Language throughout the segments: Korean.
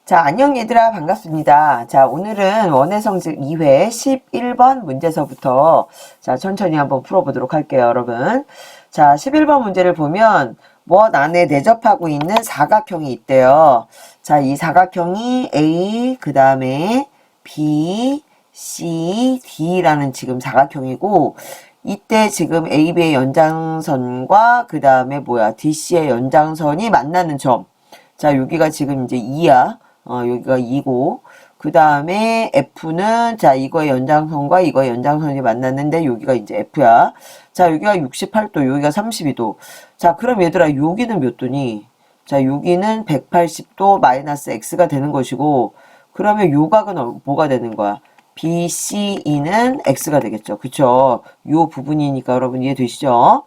자, 안녕 얘들아, 반갑습니다. 자, 오늘은 원의 성질 2회 11번 문제서부터 자, 천천히 한번 풀어보도록 할게요, 여러분. 자, 11번 문제를 보면 원 안에 내접하고 있는 사각형이 있대요. 자, 이 사각형이 A, 그 다음에 B, C, D라는 지금 사각형이고, 이때 지금 AB의 연장선과 그 다음에 DC의 연장선이 만나는 점. 자, 여기가 지금 이제 2야. 여기가 2고, 그 다음에 F는, 자, 이거의 연장선과 이거의 연장선이 만났는데, 여기가 이제 F야. 자, 여기가 68도, 여기가 32도. 자, 그럼 얘들아, 여기는 몇 도니? 자, 여기는 180도 마이너스 X가 되는 것이고, 그러면 요 각은 뭐가 되는 거야? BCE는 X가 되겠죠. 그쵸? 요 부분이니까 여러분 이해되시죠?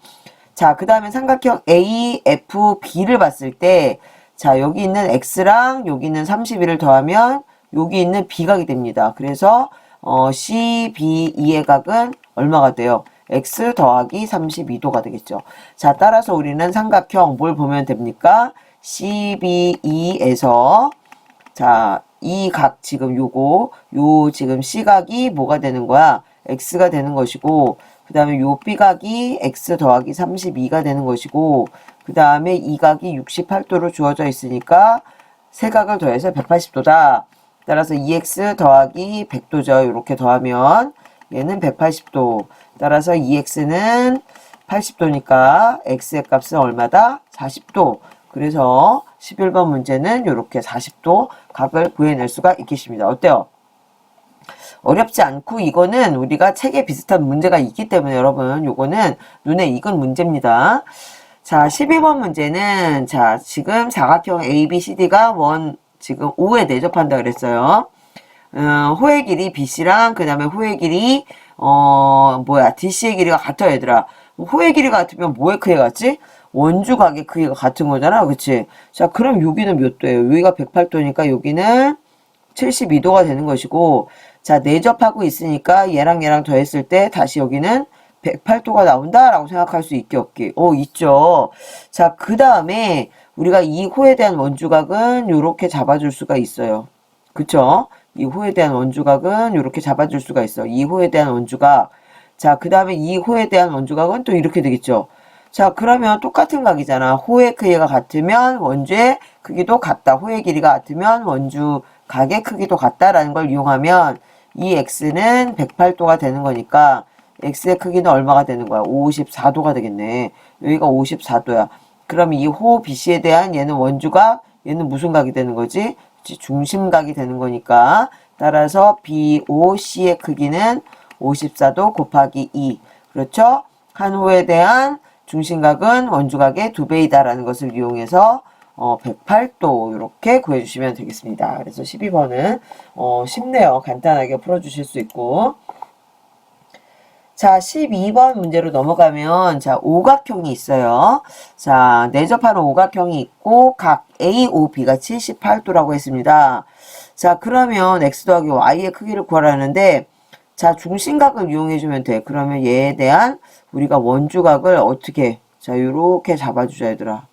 자, 그 다음에 삼각형 AFB를 봤을 때, 자, 여기 있는 X랑 여기 있는 32를 더하면 여기 있는 B각이 됩니다. 그래서 CBE의 각은 얼마가 돼요? X 더하기 32도가 되겠죠. 자, 따라서 우리는 삼각형 뭘 보면 됩니까? CBE에서 자, 이 각 지금 요 지금 C각이 뭐가 되는 거야? X가 되는 것이고, 그 다음에 요 B각이 X 더하기 32가 되는 것이고, 그 다음에 이 각이 68도로 주어져 있으니까 세 각을 더해서 180도다. 따라서 2x 더하기 100도죠. 이렇게 더하면 얘는 180도. 따라서 2x는 80도니까 x의 값은 얼마다? 40도. 그래서 11번 문제는 이렇게 40도 각을 구해낼 수가 있겠습니다. 어때요? 어렵지 않고 이거는 우리가 책에 비슷한 문제가 있기 때문에 여러분 요거는 눈에 익은 문제입니다. 자, 12번 문제는 자, 지금 사각형 ABCD가 지금 5에 내접한다 그랬어요. 호의 길이 BC랑 그 다음에 호의 길이 DC의 길이가 같아 얘들아. 호의 길이가 같으면 뭐의 크기가 같지? 원주각의 크기가 같은 거잖아. 그치? 자, 그럼 여기는 몇 도예요? 여기가 108도니까 여기는 72도가 되는 것이고, 자, 내접하고 있으니까 얘랑 더했을 때 다시 여기는 108도가 나온다라고 생각할 수 있게 없게. 있죠. 자, 그 다음에 우리가 이 호에 대한 원주각은 이렇게 잡아줄 수가 있어요. 그쵸? 이 호에 대한 원주각은 이렇게 잡아줄 수가 있어. 이 호에 대한 원주각. 자, 그 다음에 이 호에 대한 원주각은 또 이렇게 되겠죠. 자, 그러면 똑같은 각이잖아. 호의 크기가 같으면 원주의 크기도 같다. 호의 길이가 같으면 원주각의 크기도 같다라는 걸 이용하면 이 x는 108도가 되는 거니까 x의 크기는 얼마가 되는 거야? 54도가 되겠네. 여기가 54도야. 그럼 이 호 BC에 대한 얘는 원주각, 얘는 무슨 각이 되는 거지? 중심각이 되는 거니까 따라서 BOC의 크기는 54도 곱하기 2. 그렇죠? 한 호에 대한 중심각은 원주각의 2배이다라는 것을 이용해서 108도 이렇게 구해주시면 되겠습니다. 그래서 12번은 쉽네요. 간단하게 풀어주실 수 있고, 자, 12번 문제로 넘어가면, 자, 오각형이 있어요. 자, 내접하는 오각형이 있고, 각 AOB가 78도라고 했습니다. 자, 그러면 X 더하기 Y의 크기를 구하라는데, 자, 중심각을 이용해주면 돼. 그러면 얘에 대한 우리가 원주각을 어떻게, 자, 요렇게 잡아주자, 얘들아.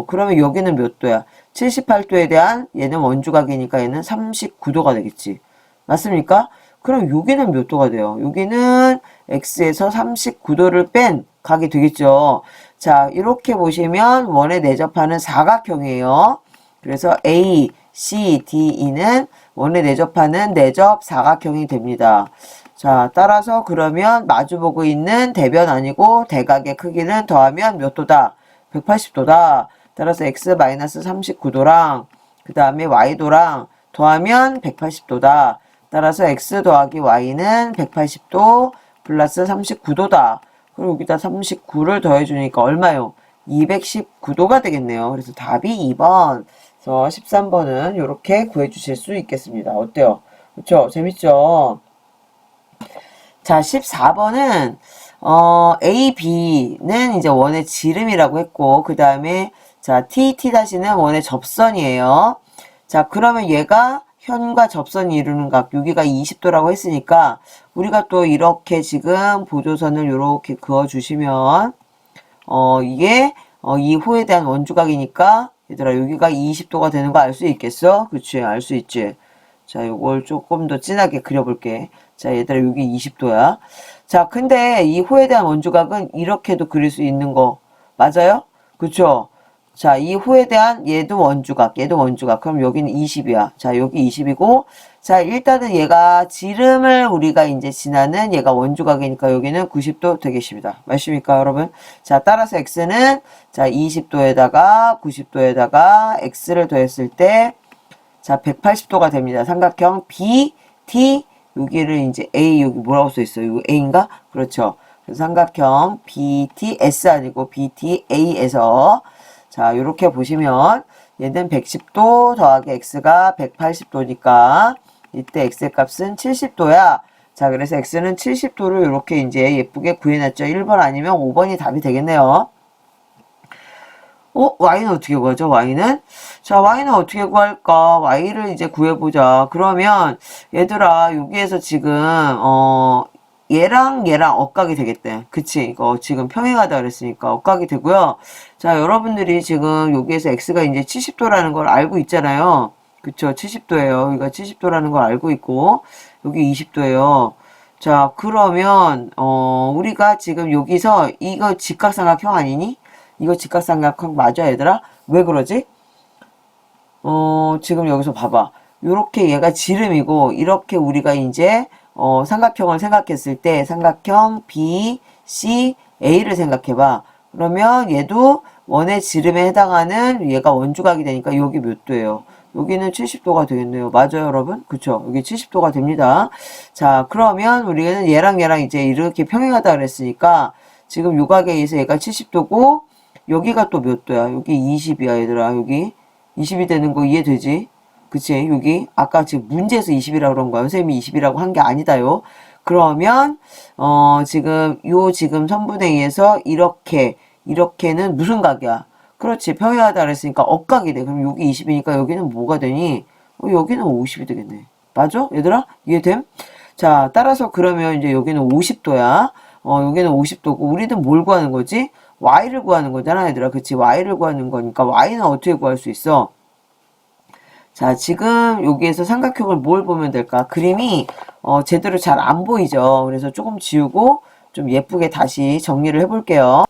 그러면 여기는 몇 도야? 78도에 대한 얘는 원주각이니까 얘는 39도가 되겠지. 맞습니까? 그럼 여기는 몇 도가 돼요? 여기는 X에서 39도를 뺀 각이 되겠죠. 자, 이렇게 보시면 원에 내접하는 사각형이에요. 그래서 A, C, D, E는 원에 내접하는 내접 사각형이 됩니다. 자, 따라서 그러면 마주보고 있는 대변 아니고 대각의 크기는 더하면 몇 도다? 180도다. 따라서 X-39도랑 그 다음에 Y도랑 더하면 180도다. 따라서 X 더하기 Y는 180도 플러스 39도다. 그리고 여기다 39를 더해주니까 얼마요? 219도가 되겠네요. 그래서 답이 2번. 그래서 13번은 이렇게 구해주실 수 있겠습니다. 어때요? 그쵸? 재밌죠? 자, 14번은 A, B는 이제 원의 지름이라고 했고, 그 다음에 자, T, T-는 원의 접선이에요. 자, 그러면 얘가 현과 접선이 이루는 각, 여기가 20도라고 했으니까 우리가 또 이렇게 지금 보조선을 이렇게 그어주시면 이게 이 호에 대한 원주각이니까 얘들아, 여기가 20도가 되는 거 알 수 있겠어? 그치, 알 수 있지. 자, 요걸 조금 더 진하게 그려볼게. 자, 얘들아, 여기 20도야. 자, 근데 이 호에 대한 원주각은 이렇게도 그릴 수 있는 거 맞아요? 그쵸? 자, 이 호에 대한 얘도 원주각, 얘도 원주각. 그럼 여기는 20이야. 자, 여기 20이고, 자, 일단은 얘가 지름을 우리가 이제 지나는 얘가 원주각이니까 여기는 90도 되겠습니다. 맞습니까, 여러분? 자, 따라서 x는 자, 20도에다가 90도에다가 x를 더했을 때 자, 180도가 됩니다. 삼각형 BT 여기를 이제 A 여기 뭐라고 써 있어요? 이거 A인가? 그렇죠. 그래서 삼각형 BTS 아니고 BTA에서 자, 요렇게 보시면 얘는 110도 더하기 x가 180도니까 이때 x의 값은 70도야. 자, 그래서 x는 70도를 이렇게 이제 예쁘게 구해놨죠. 1번 아니면 5번이 답이 되겠네요. y는 어떻게 구하죠? y는? 자, y는 어떻게 구할까? y를 이제 구해보자. 그러면, 얘들아, 여기에서 지금, 얘랑 억각이 되겠대. 그치? 이거 지금 평행하다 그랬으니까 억각이 되고요. 자, 여러분들이 지금 여기에서 x가 이제 70도라는 걸 알고 있잖아요. 그쵸? 70도예요. 여기가 70도라는 걸 알고 있고, 여기 20도예요. 자, 그러면, 우리가 지금 여기서 이거 직각삼각형 아니니? 이거 직각삼각형 맞아, 얘들아? 왜 그러지? 지금 여기서 봐봐. 요렇게 얘가 지름이고, 이렇게 우리가 이제, 삼각형을 생각했을 때, 삼각형 B, C, A를 생각해봐. 그러면 얘도 원의 지름에 해당하는 얘가 원주각이 되니까 여기 몇 도예요? 여기는 70도가 되겠네요. 맞아요, 여러분? 그쵸? 여기 70도가 됩니다. 자, 그러면 우리는 얘랑 이제 이렇게 평행하다 그랬으니까, 지금 요각에 의해서 얘가 70도고, 여기가 또 몇 도야? 여기 20이야, 얘들아. 여기 20이 되는 거 이해되지? 그치? 여기 아까 지금 문제에서 20이라고 그런 거야. 선생님이 20이라고 한 게 아니다요. 그러면 지금 선분에 의해서 이렇게는 무슨 각이야? 그렇지. 평행하다 그랬으니까 억각이 돼. 그럼 여기 20이니까 여기는 뭐가 되니? 여기는 50이 되겠네. 맞아? 얘들아? 이해됨? 자, 따라서 그러면 이제 여기는 50도야. 여기는 50도고 우리는 뭘 구하는 거지? y를 구하는 거잖아, 얘들아. 그치? y를 구하는 거니까 y는 어떻게 구할 수 있어? 자, 지금 여기에서 삼각형을 뭘 보면 될까? 그림이 제대로 잘 안 보이죠? 그래서 조금 지우고 좀 예쁘게 다시 정리를 해볼게요.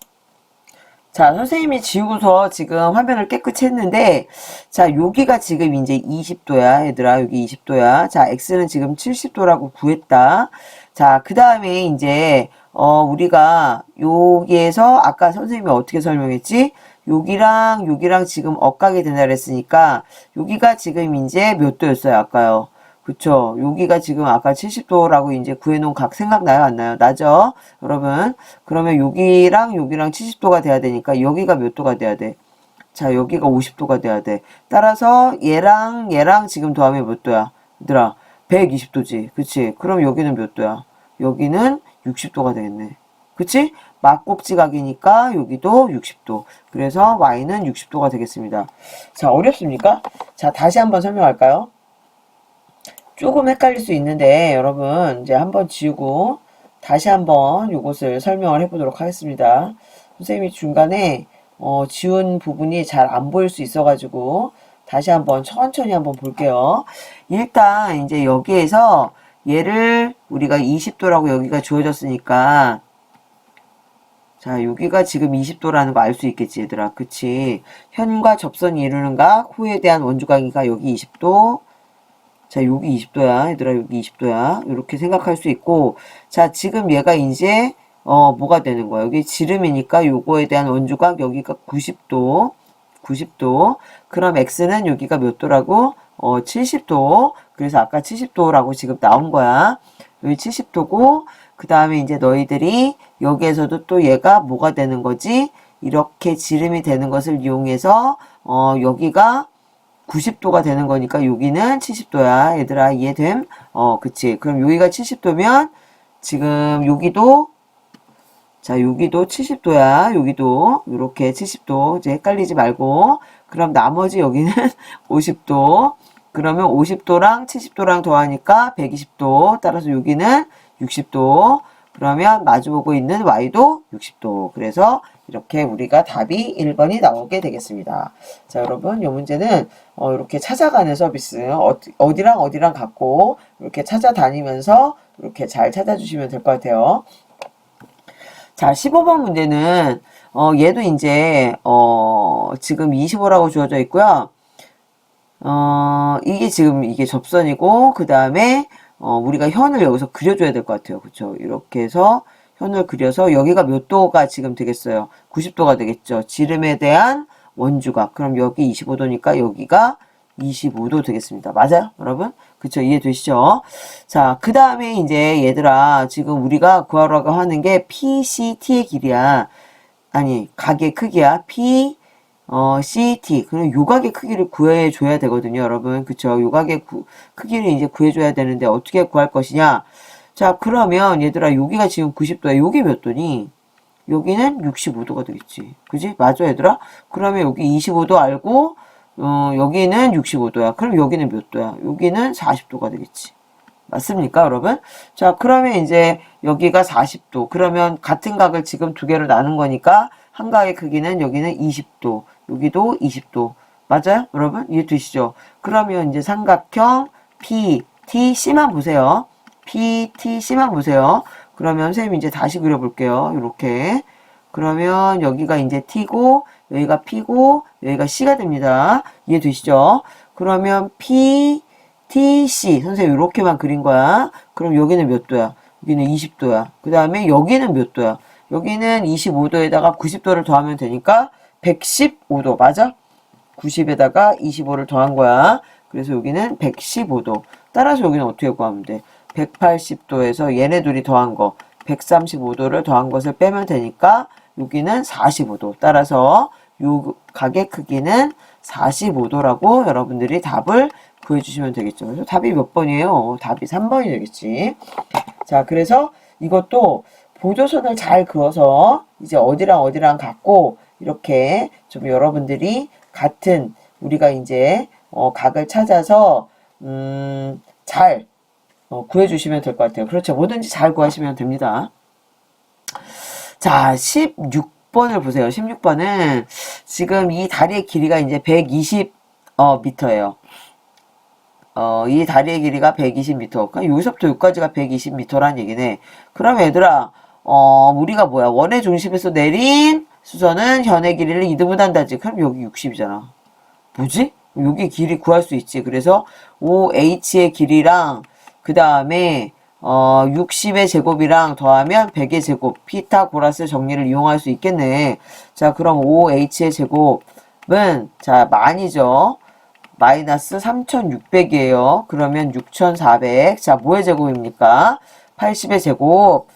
자, 선생님이 지우고서 지금 화면을 깨끗이 했는데, 자, 여기가 지금 이제 20도야, 얘들아. 여기 20도야. 자, x는 지금 70도라고 구했다. 자, 그 다음에 이제, 우리가 여기에서 아까 선생님이 어떻게 설명했지? 여기랑 지금 억각이 된다 그랬으니까, 여기가 지금 이제 몇 도였어요, 아까요? 그쵸. 여기가 지금 아까 70도라고 이제 구해놓은 각 생각나요? 안 나요? 나죠? 여러분. 그러면 여기랑 70도가 돼야 되니까 여기가 몇 도가 돼야 돼? 자, 여기가 50도가 돼야 돼. 따라서 얘랑 지금 더하면 몇 도야? 얘들아, 120도지. 그치? 그럼 여기는 몇 도야? 여기는 60도가 되겠네. 그치? 막곡지각이니까 여기도 60도. 그래서 y는 60도가 되겠습니다. 자, 어렵습니까? 자, 다시 한번 설명할까요? 조금 헷갈릴 수 있는데 여러분 이제 한번 지우고 다시 한번 요것을 설명을 해보도록 하겠습니다. 선생님이 중간에 지운 부분이 잘 안 보일 수 있어가지고 다시 한번 천천히 한번 볼게요. 일단 이제 여기에서 얘를 우리가 20도라고 여기가 주어졌으니까 자, 여기가 지금 20도라는 거 알 수 있겠지, 얘들아. 그치? 현과 접선이 이루는 각, 호에 대한 원주각이니까 여기 20도. 자, 여기 20도야. 얘들아, 여기 20도야. 이렇게 생각할 수 있고. 자, 지금 얘가 이제, 뭐가 되는 거야? 여기 지름이니까 요거에 대한 원주각, 여기가 90도. 90도. 그럼 x는 여기가 몇 도라고? 70도. 그래서 아까 70도라고 지금 나온 거야. 여기 70도고, 그 다음에 이제 너희들이 여기에서도 또 얘가 뭐가 되는 거지? 이렇게 지름이 되는 것을 이용해서, 여기가 90도가 되는 거니까 여기는 70도야. 얘들아, 이해됨? 그치. 그럼 여기가 70도면, 지금 여기도, 자, 여기도 70도야. 여기도, 요렇게 70도. 이제 헷갈리지 말고. 그럼 나머지 여기는 50도. 그러면 50도랑 70도랑 더하니까 120도. 따라서 여기는 60도. 그러면 마주보고 있는 y도 60도. 그래서 이렇게 우리가 답이 1번이 나오게 되겠습니다. 자, 여러분, 이 문제는 이렇게 찾아가는 서비스, 어디랑 어디랑 갖고 이렇게 찾아다니면서 이렇게 잘 찾아주시면 될 것 같아요. 자, 15번 문제는 얘도 이제 지금 25라고 주어져 있고요. 이게 지금 이게 접선이고 그 다음에 우리가 현을 여기서 그려줘야 될 것 같아요. 그쵸? 이렇게 해서 현을 그려서 여기가 몇 도가 지금 되겠어요? 90도가 되겠죠. 지름에 대한 원주각. 그럼 여기 25도니까 여기가 25도 되겠습니다. 맞아요? 여러분? 그쵸? 이해되시죠? 자, 그 다음에 이제 얘들아, 지금 우리가 구하라고 하는 게 PCT의 길이야. 아니, 각의 크기야. CT. 그럼 요각의 크기를 구해줘야 되거든요, 여러분. 그쵸? 요각의 크기를 이제 구해줘야 되는데 어떻게 구할 것이냐? 자, 그러면 얘들아, 여기가 지금 90도야. 여기 몇 도니? 여기는 65도가 되겠지. 그지? 맞아, 얘들아? 그러면 여기 25도 알고, 여기는 65도야. 그럼 여기는 몇 도야? 여기는 40도가 되겠지. 맞습니까, 여러분? 자, 그러면 이제 여기가 40도. 그러면 같은 각을 지금 두 개로 나눈 거니까 한 각의 크기는 여기는 20도. 여기도 20도. 맞아요? 여러분? 이해되시죠? 그러면 이제 삼각형 PTC만 보세요. PTC만 보세요. 그러면 선생님이 이제 다시 그려볼게요. 이렇게. 그러면 여기가 이제 T고, 여기가 P고, 여기가 C가 됩니다. 이해되시죠? 그러면 PTC. 선생님 이렇게만 그린 거야. 그럼 여기는 몇 도야? 여기는 20도야. 그 다음에 여기는 몇 도야? 여기는 25도에다가 90도를 더하면 되니까 115도. 맞아? 90에다가 25를 더한 거야. 그래서 여기는 115도. 따라서 여기는 어떻게 구하면 돼? 180도에서 얘네 둘이 더한 거 135도를 더한 것을 빼면 되니까 여기는 45도. 따라서 요 각의 크기는 45도라고 여러분들이 답을 구해주시면 되겠죠. 그래서 답이 몇 번이에요? 답이 3번이 되겠지. 자, 그래서 이것도 보조선을 잘 그어서 이제 어디랑 어디랑 갖고 이렇게 좀 여러분들이 같은 우리가 이제 각을 찾아서 잘 구해주시면 될 것 같아요. 그렇죠. 뭐든지 잘 구하시면 됩니다. 자, 16번을 보세요. 16번은 지금 이 다리의 길이가 이제 120 미터예요. 이 다리의 길이가 120m. 그러니까 여기서부터 여기까지가 120m란 얘기네. 그럼 얘들아, 우리가 뭐야? 원의 중심에서 내린 수선은 현의 길이를 2등분 한다지. 그럼 여기 60이잖아. 뭐지? 여기 길이 구할 수 있지. 그래서 OH의 길이랑 그 다음에 60의 제곱이랑 더하면 100의 제곱, 피타고라스 정리를 이용할 수 있겠네. 자, 그럼 OH의 제곱은 자, 만이죠. 마이너스 3600이에요. 그러면 6400. 자, 뭐의 제곱입니까? 80의 제곱.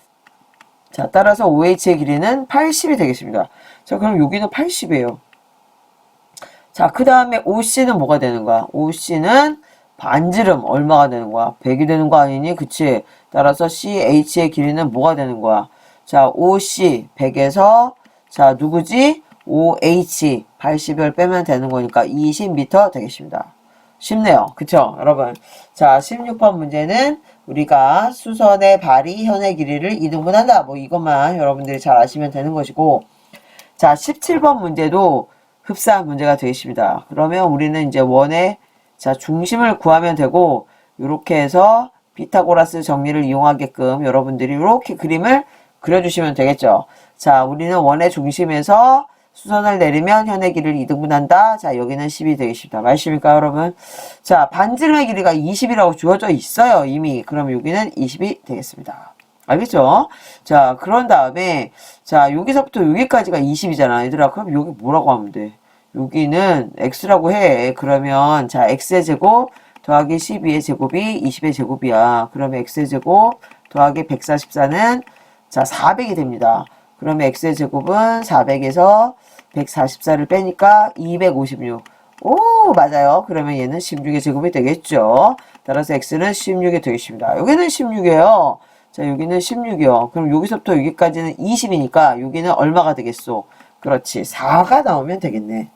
자, 따라서 OH의 길이는 80이 되겠습니다. 자, 그럼 여기는 80이에요. 자, 그 다음에 OC는 뭐가 되는 거야? OC는 반지름 얼마가 되는 거야? 100이 되는 거 아니니? 그치? 따라서 CH의 길이는 뭐가 되는 거야? 자, OC 100에서 자, 누구지? OH 80을 빼면 되는 거니까 20m 되겠습니다. 쉽네요. 그쵸? 여러분. 자, 16번 문제는 우리가 수선의 발이 현의 길이를 2등분한다. 뭐 이것만 여러분들이 잘 아시면 되는 것이고. 자, 17번 문제도 흡사한 문제가 되겠습니다. 그러면 우리는 이제 원의 자, 중심을 구하면 되고, 요렇게 해서 피타고라스 정리를 이용하게끔 여러분들이 이렇게 그림을 그려주시면 되겠죠. 자, 우리는 원의 중심에서 수선을 내리면 현의 길이를 2등분한다. 자, 여기는 10이 되겠습니다. 맞습니까, 여러분? 자, 반지름의 길이가 20이라고 주어져 있어요, 이미. 그럼 여기는 20이 되겠습니다. 알겠죠? 자, 그런 다음에, 자, 여기서부터 여기까지가 20이잖아. 얘들아, 그럼 여기 뭐라고 하면 돼? 여기는 x라고 해. 그러면 자 x의 제곱 더하기 12의 제곱이 20의 제곱이야. 그러면 x의 제곱 더하기 144는 자 400이 됩니다. 그러면 x의 제곱은 400에서 144를 빼니까 256. 오, 맞아요. 그러면 얘는 16의 제곱이 되겠죠. 따라서 x는 16이 되겠습니다. 여기는 16이에요. 자, 여기는 16이요. 그럼 여기서부터 여기까지는 20이니까 여기는 얼마가 되겠소? 그렇지. 4가 나오면 되겠네.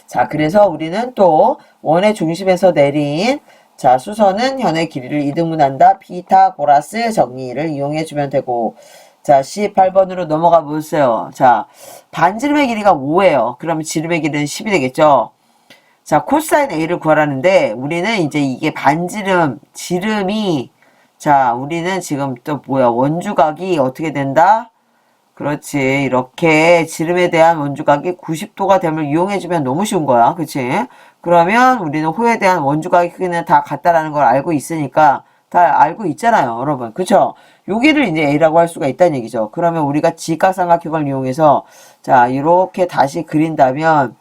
자, 그래서 우리는 또 원의 중심에서 내린 자, 수선은 현의 길이를 2등분한다. 피타고라스 정리를 이용해 주면 되고, 자, 18번으로 넘어가 보세요. 자, 반지름의 길이가 5예요. 그러면 지름의 길이는 10이 되겠죠? 자, 코사인 A를 구하라는데, 우리는 이제 이게 반지름, 지름이, 자, 우리는 지금 또 뭐야, 원주각이 어떻게 된다? 그렇지. 이렇게 지름에 대한 원주각이 90도가 됨을 이용해주면 너무 쉬운 거야. 그치? 그러면 우리는 호에 대한 원주각의 크기는 다 같다라는 걸 알고 있으니까, 다 알고 있잖아요, 여러분. 그쵸? 여기를 이제 A라고 할 수가 있다는 얘기죠. 그러면 우리가 직각삼각형을 이용해서, 자, 이렇게 다시 그린다면,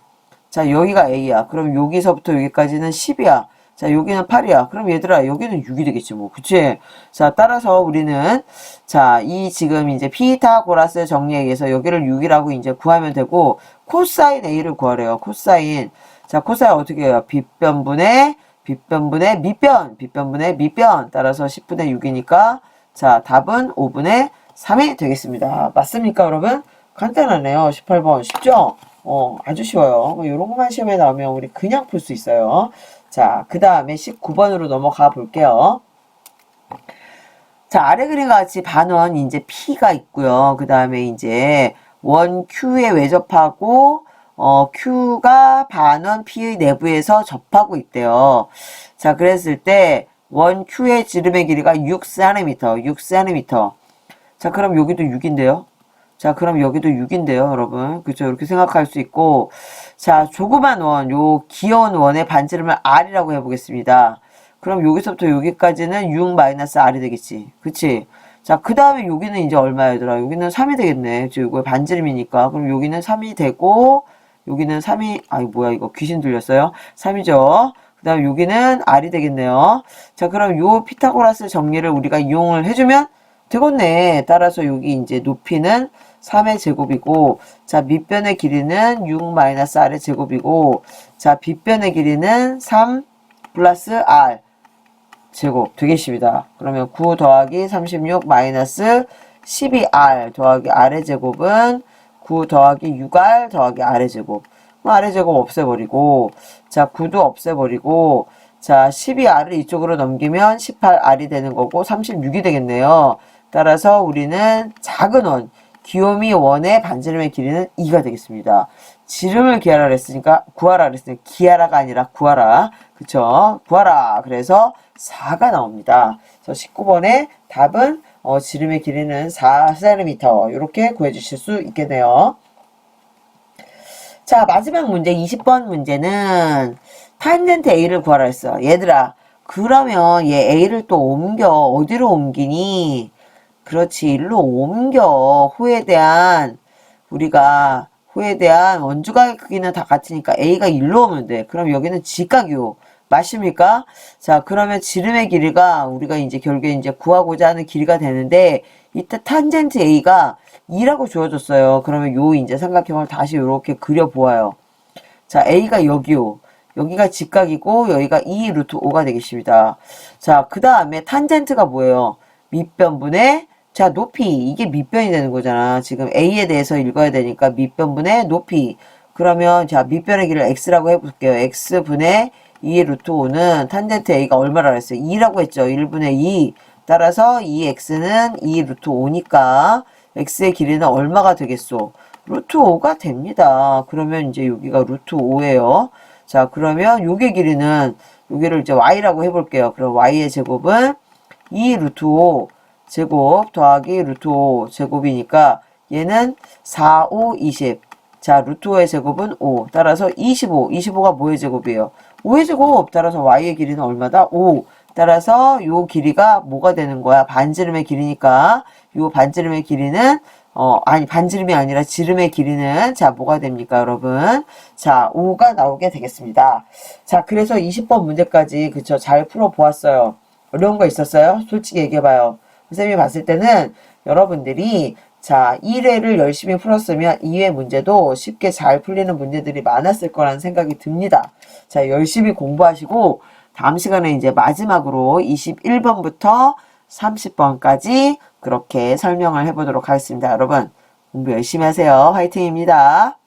자, 여기가 A야. 그럼 여기서부터 여기까지는 10이야. 자, 여기는 8이야. 그럼 얘들아, 여기는 6이 되겠지, 뭐. 그치? 자, 따라서 우리는, 자, 이 지금 이제 피타고라스 정리에 의해서 여기를 6이라고 이제 구하면 되고, 코사인 A를 구하래요. 코사인. 자, 코사인 어떻게 해요? 빗변분의 빗변분의 밑변. 따라서 10분의 6이니까, 자, 답은 5분의 3이 되겠습니다. 맞습니까, 여러분? 간단하네요. 18번. 쉽죠? 아주 쉬워요. 뭐, 요런 것만 시험에 나오면 우리 그냥 풀 수 있어요. 자, 그 다음에 19번으로 넘어가 볼게요. 자, 아래 그림과 같이 반원 이제 P가 있고요. 그 다음에 이제 원 Q에 외접하고, Q가 반원 P의 내부에서 접하고 있대요. 자, 그랬을 때, 원 Q의 지름의 길이가 6cm, 6cm. 자, 그럼 여기도 6인데요. 자, 그럼 여기도 6인데요, 여러분. 그죠? 이렇게 생각할 수 있고. 자, 조그만 원, 요 귀여운 원의 반지름을 R이라고 해보겠습니다. 그럼 여기서부터 여기까지는 6-R이 되겠지. 그치? 자, 그 다음에 여기는 이제 얼마야, 얘들아? 여기는 3이 되겠네. 저 이거 반지름이니까. 그럼 여기는 3이 되고, 여기는 3이, 아이, 뭐야, 이거 귀신 들렸어요? 3이죠? 그 다음에 여기는 R이 되겠네요. 자, 그럼 요 피타고라스 정리를 우리가 이용을 해주면 되겠네. 따라서 여기 이제 높이는 3의 제곱이고, 자, 밑변의 길이는 6-R의 제곱이고, 자, 빗변의 길이는 3 플러스 R 제곱 되겠습니다. 그러면 9 더하기 36 마이너스 12R 더하기 R의 제곱은 9 더하기 6R 더하기 R의 제곱. R의 제곱 없애버리고, 자, 9도 없애버리고, 자, 12R을 이쪽으로 넘기면 18R이 되는 거고, 36이 되겠네요. 따라서 우리는 작은 원, 귀요미 원의 반지름의 길이는 2가 되겠습니다. 지름을 구하라 그랬으니까, 기하라가 아니라 구하라. 그쵸? 구하라. 그래서 4가 나옵니다. 그래서 19번의 답은, 지름의 길이는 4cm. 이렇게 구해주실 수 있겠네요. 자, 마지막 문제, 20번 문제는, 탄젠트 A를 구하라 했어. 얘들아, 그러면 얘 A를 또 옮겨. 어디로 옮기니? 그렇지, 일로 옮겨. 호에 대한 원주각의 크기는 다 같으니까 A가 일로 오면 돼. 그럼 여기는 직각이요. 맞습니까? 자, 그러면 지름의 길이가 우리가 이제 결국에 이제 구하고자 하는 길이가 되는데, 이때 탄젠트 A가 2라고 주어졌어요. 그러면 요 이제 삼각형을 다시 이렇게 그려보아요. 자, A가 여기요. 여기가 직각이고, 여기가 2 루트 5가 되겠습니다. 자, 그 다음에 탄젠트가 뭐예요? 밑변분의, 자, 높이. 이게 밑변이 되는 거잖아. 지금 A에 대해서 읽어야 되니까 밑변분의 높이. 그러면, 자, 밑변의 길이를 X라고 해볼게요. X분의 2의 루트 5는 탄젠트 A가 얼마라 그랬어요? 2라고 했죠. 1분의 2. 따라서 2X는 2 루트 5니까 X의 길이는 얼마가 되겠소? 루트 5가 됩니다. 그러면 이제 여기가 루트 5예요. 자, 그러면 요게 길이는, 여기를 이제 Y라고 해볼게요. 그럼 Y의 제곱은 2 루트 5 제곱 더하기 루트 5 제곱이니까 얘는 4, 5, 20. 자, 루트 5의 제곱은 5. 따라서 25. 25가 뭐의 제곱이에요? 5의 제곱. 따라서 Y의 길이는 얼마다? 5. 따라서 요 길이가 뭐가 되는 거야? 반지름의 길이니까 요 반지름의 길이는 반지름이 아니라 지름의 길이는 자, 뭐가 됩니까, 여러분? 자, 5가 나오게 되겠습니다. 자, 그래서 20번 문제까지 그쵸? 잘 풀어보았어요. 어려운 거 있었어요? 솔직히 얘기해봐요. 선생님이 봤을 때는 여러분들이 자, 1회를 열심히 풀었으면 2회 문제도 쉽게 잘 풀리는 문제들이 많았을 거라는 생각이 듭니다. 자, 열심히 공부하시고 다음 시간에 이제 마지막으로 21번부터 30번까지 그렇게 설명을 해보도록 하겠습니다. 여러분, 공부 열심히 하세요. 화이팅입니다.